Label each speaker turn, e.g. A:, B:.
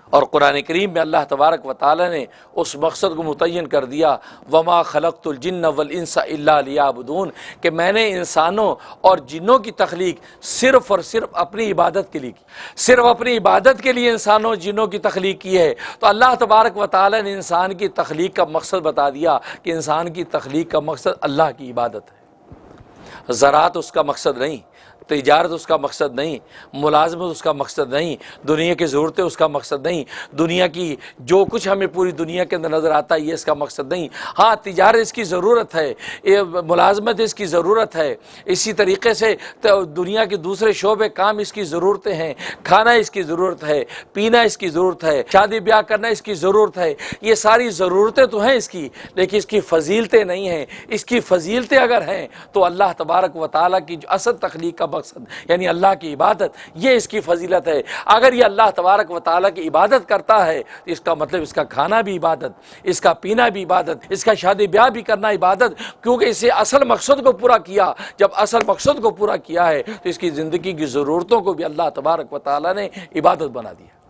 A: اور قرآن کریم میں اللہ تبارک و تعالیٰ نے اس مقصد کو متعین کر دیا، وما خلقت الجن والانس الا لیعبدون، کہ میں نے انسانوں اور جنوں کی تخلیق صرف اور صرف اپنی عبادت کے لیے کی، صرف اپنی عبادت کے لیے انسانوں اور جنوں کی تخلیق کی ہے۔ تو اللہ تبارک و تعالیٰ نے انسان کی تخلیق کا مقصد بتا دیا کہ انسان کی تخلیق کا مقصد اللہ کی عبادت ہے۔ زراعت اس کا مقصد نہیں، تجارت اس کا مقصد نہیں، ملازمت اس کا مقصد نہیں، دنیا کی ضرورتیں اس کا مقصد نہیں، دنیا کی جو کچھ ہمیں پوری دنیا کے اندر نظر آتا ہے یہ اس کا مقصد نہیں۔ ہاں تجارت اس کی ضرورت ہے، ملازمت اس کی ضرورت ہے، اسی طریقے سے دنیا کے دوسرے شعبے کام اس کی ضرورتیں ہیں، کھانا اس کی ضرورت ہے، پینا اس کی ضرورت ہے، شادی بیاہ کرنا اس کی ضرورت ہے، یہ ساری ضرورتیں تو ہیں اس کی، لیکن اس کی فضیلتیں نہیں ہیں۔ اس کی فضیلتیں اگر ہیں تو اللہ تبارک و تعالیٰ کی جو اصل تخلیق کا مقصد یعنی اللہ کی عبادت، یہ اس کی فضیلت ہے۔ اگر یہ اللہ تبارک و تعالیٰ کی عبادت کرتا ہے تو اس کا مطلب اس کا کھانا بھی عبادت، اس کا پینا بھی عبادت، اس کا شادی بیاہ بھی کرنا عبادت، کیونکہ اسے اصل مقصد کو پورا کیا۔ جب اصل مقصد کو پورا کیا ہے تو اس کی زندگی کی ضرورتوں کو بھی اللہ تبارک و تعالیٰ نے عبادت بنا دیا۔